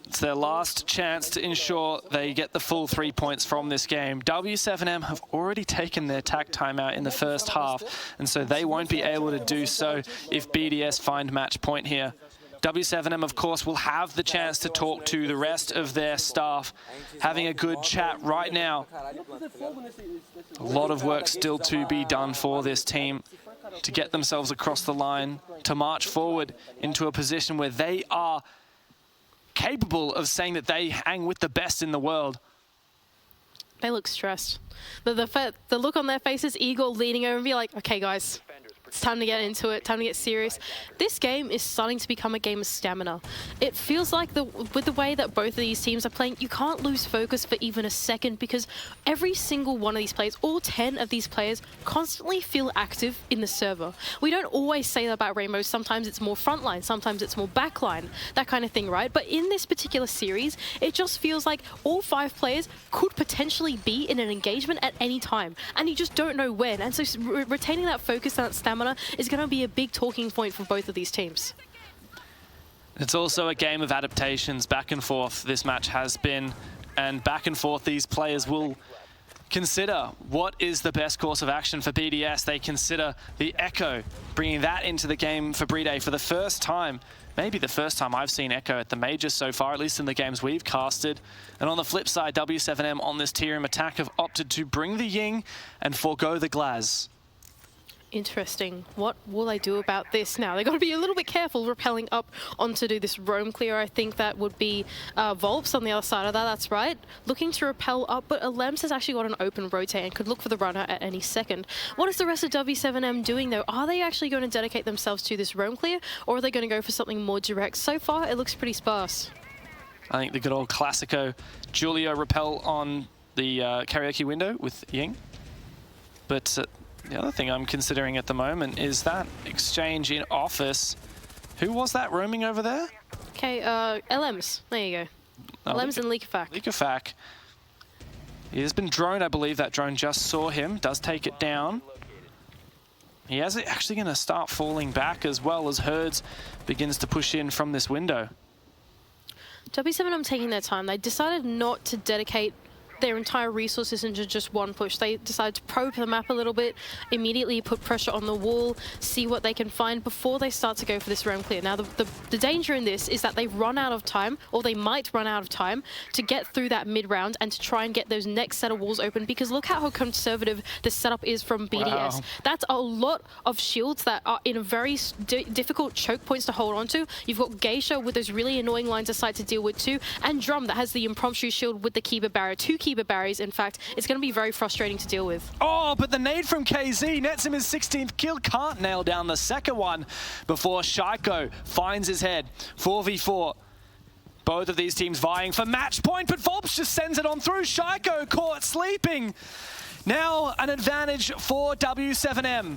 A: It's their last chance to ensure they get the full 3 points from this game. W7M have already taken their tac timeout in the first half, and so they won't be able to do so if BDS find match point here. W7M, of course, will have the chance to talk to the rest of their staff, having a good chat right now. A lot of work still to be done for this team. to get themselves across the line, to march forward into a position where they are capable of saying that they hang with the best in the world.
B: They look stressed. The look on their faces, Igor leaning over and be like, okay, guys, it's time to get into it, time to get serious. This game is starting to become a game of stamina. It feels like with the way that both of these teams are playing, you can't lose focus for even a second because every single one of these players, all 10 of these players, constantly feel active in the server. We don't always say that about Rainbow. Sometimes it's more frontline, sometimes it's more backline, that kind of thing, right? But in this particular series, it just feels like all 5 players could potentially be in an engagement at any time, and you just don't know when. And so retaining that focus and that stamina is going to be a big talking point for both of these teams.
A: It's also a game of adaptations, back and forth this match has been, and back and forth these players will consider what is the best course of action for BDS. They consider the Echo, bringing that into the game for BDS for the first time. Maybe the first time I've seen Echo at the Majors so far, at least in the games we've casted. And on the flip side, W7M on this tier room attack have opted to bring the Ying and forego the Glaz.
B: Interesting. What will they do about this now? They've got to be a little bit careful rappelling up on to do this roam clear. I think that would be Volps on the other side of that, that's right. Looking to rappel up, but Alems has actually got an open rotate and could look for the runner at any second. What is the rest of W7M doing though? Are they actually going to dedicate themselves to this roam clear, or are they going to go for something more direct? So far, it looks pretty sparse.
A: I think the good old Classico Julio rappel on the karaoke window with Ying. But the other thing I'm considering at the moment is that exchange in office. Who was that roaming over there?
B: Okay, LMs. There you go. LMs and Leakafak.
A: Leakafak. He has been droned, I believe. That drone just saw him. Does take it down. He is actually going to start falling back as well as Herds begins to push in from this window.
B: W7M taking their time. They decided not to dedicate their entire resources into just one push. They decided to probe the map a little bit, immediately put pressure on the wall, see what they can find before they start to go for this roam clear. Now, the danger in this is that they run out of time, or they might run out of time, to get through that mid-round and to try and get those next set of walls open, because look how conservative the setup is from BDS. Wow. That's a lot of shields that are in a very difficult choke points to hold on to. You've got Geisha with those really annoying lines of sight to deal with too, and Drum that has the impromptu shield with the Kiba barrier. 2 Kiba barriers, in fact. It's going to be very frustrating to deal with.
A: Oh, but the nade from KZ nets him his 16th kill. Can't nail down the second one before Shaiko finds his head. 4v4. Both of these teams vying for match point, but Volps just sends it on through. Shaiko caught sleeping. Now an advantage for W7M.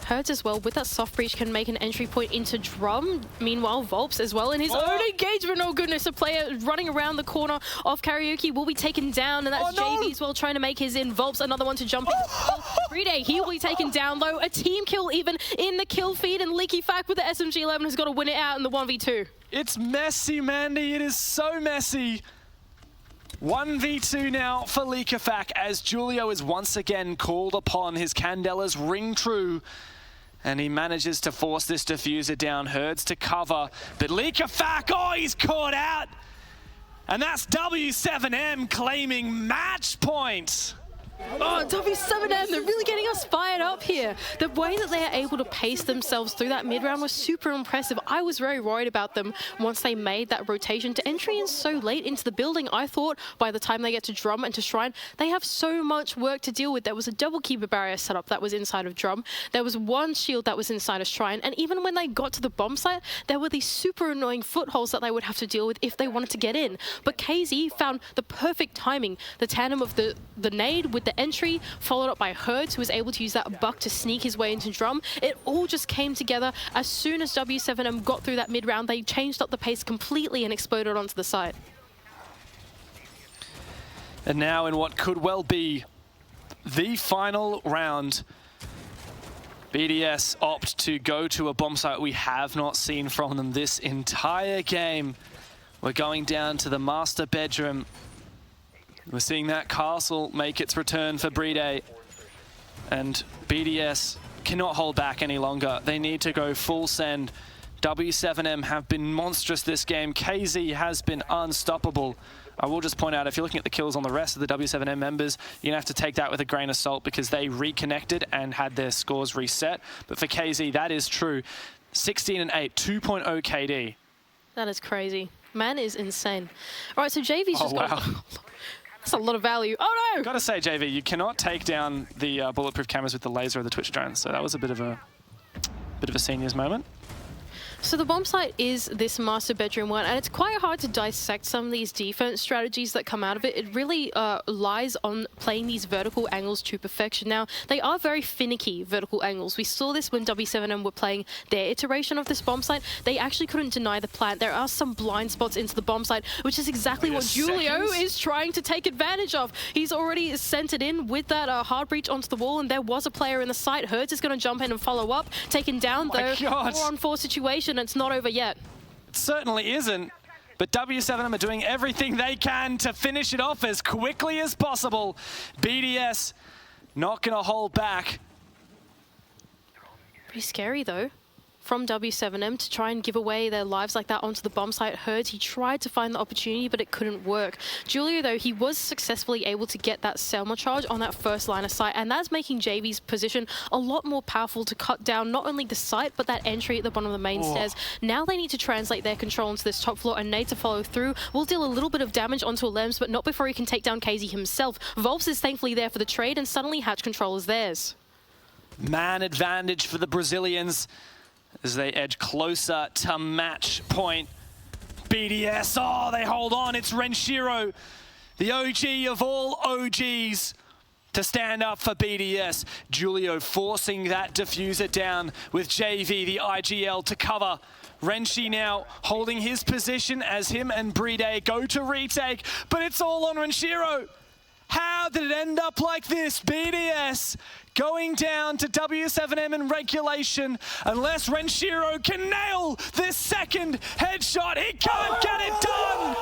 B: Herds as well, with that soft breach, can make an entry point into Drum. Meanwhile, Volps as well in his own engagement. Oh goodness, a player running around the corner of Karaoke will be taken down, and that's JB as well trying to make his in. Volps, another one to jump in. Ride, he will be taken down low. A team kill even in the kill feed, and Leaky Fact with the SMG-11 has got to win it out in the 1v2.
A: It's messy, Mandy. It is so messy. 1v2 now for Leakafak as Julio is once again called upon. His Candela's ring true. And he manages to force this diffuser down. Herds to cover. But Leakafak, oh, he's caught out. And that's W7M claiming match point.
B: Oh, W7M, they're really getting us fired up here. The way that they are able to pace themselves through that mid-round was super impressive. I was very worried about them once they made that rotation to entry in so late into the building. I thought by the time they get to Drum and to Shrine, they have so much work to deal with. There was a double Keeper barrier setup that was inside of Drum. There was one shield that was inside of Shrine. And even when they got to the bomb site, there were these super annoying footholds that they would have to deal with if they wanted to get in. But KZ found the perfect timing. The tandem of the nade with the entry, followed up by Herds, who was able to use that buck to sneak his way into Drum. It all just came together. As soon as W7M got through that mid-round, they changed up the pace completely and exploded onto the side.
A: And now in what could well be the final round, BDS opt to go to a bomb site we have not seen from them this entire game. We're going down to the master bedroom. We're seeing that castle make its return for Bride. And BDS cannot hold back any longer. They need to go full send. W7M have been monstrous this game. KZ has been unstoppable. I will just point out, if you're looking at the kills on the rest of the W7M members, you're going to have to take that with a grain of salt because they reconnected and had their scores reset. But for KZ, that is true. 16 and 8, 2.0 KD.
B: That is crazy. Man is insane. All right, so JV's just got... That's a lot of value. Oh, no!
A: Gotta say, JV, you cannot take down the bulletproof cameras with the laser of the Twitch drone, so that was a bit of a seniors moment.
B: So the bomb site is this master bedroom one, and it's quite hard to dissect some of these defense strategies that come out of it. It really lies on playing these vertical angles to perfection. Now, they are very finicky vertical angles. We saw this when W7M were playing their iteration of this bomb site. They actually couldn't deny the plant. There are some blind spots into the bomb site, which is exactly what Julio is trying to take advantage of. He's already sent it in with that hard breach onto the wall, and there was a player in the site. Hertz is going to jump in and follow up, taken down, though. 4-on-4 situation. It's not over yet.
A: It certainly isn't, but W7M are doing everything they can to finish it off as quickly as possible. BDS not going to hold back.
B: Pretty scary, though, from W7M to try and give away their lives like that onto the bomb site. Hertz, he tried to find the opportunity, but it couldn't work. Julio, though, he was successfully able to get that Selma charge on that first line of sight, and that's making JV's position a lot more powerful to cut down not only the site, but that entry at the bottom of the main stairs. Now they need to translate their control into this top floor, and Nate to follow through will deal a little bit of damage onto Alems, but not before he can take down KZ himself. Volps is thankfully there for the trade, and suddenly Hatch control is theirs.
A: Man advantage for the Brazilians as they edge closer to match point. BDS, oh, they hold on. It's Renshiro, the OG of all OGs, to stand up for BDS. Julio forcing that diffuser down with JV, the IGL, to cover. Renshi now holding his position as him and Bride go to retake, but it's all on Renshiro. How did it end up like this? BDS going down to W7M in regulation. Unless Renshiro can nail this second headshot, he can't get it done!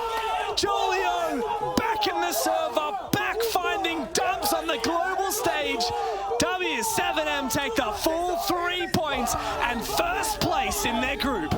A: Julio back in the server, back finding dubs on the global stage. W7M take the full 3 points and first place in their group.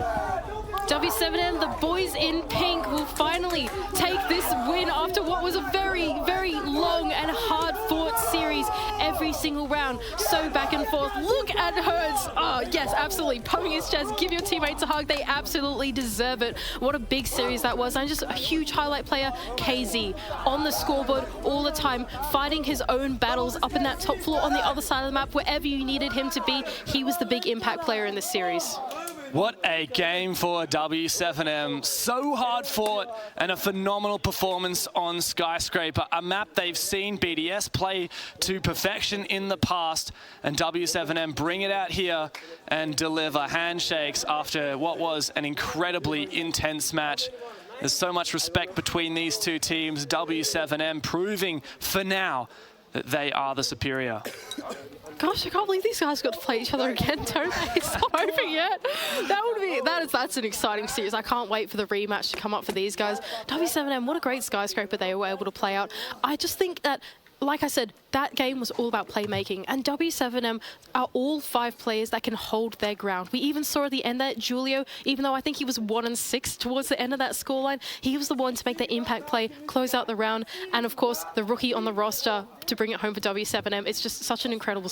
B: W7M, the boys in pink, will finally take this win after what was a very, very long and hard-fought series every single round. So back and forth. Look at Hertz. Oh, yes, absolutely. Pumping his chest. Give your teammates a hug. They absolutely deserve it. What a big series that was. And just a huge highlight player, KZ, on the scoreboard all the time, fighting his own battles up in that top floor on the other side of the map. Wherever you needed him to be, he was the big impact player in this series.
A: What a game for W7M. So hard fought and a phenomenal performance on Skyscraper, a map they've seen BDS play to perfection in the past, and W7M bring it out here and deliver handshakes after what was an incredibly intense match. There's so much respect between these two teams. W7M proving for now that they are the superior.
B: Gosh, I can't believe these guys got to play each other again, don't they? It's not over yet. That's an exciting series. I can't wait for the rematch to come up for these guys. W7M, what a great Skyscraper they were able to play out. I just think that, like I said, that game was all about playmaking, and W7M are all 5 players that can hold their ground. We even saw at the end that Julio, even though I think he was 1-6 towards the end of that scoreline, he was the one to make the impact play, close out the round, and of course, the rookie on the roster to bring it home for W7M. It's just such an incredible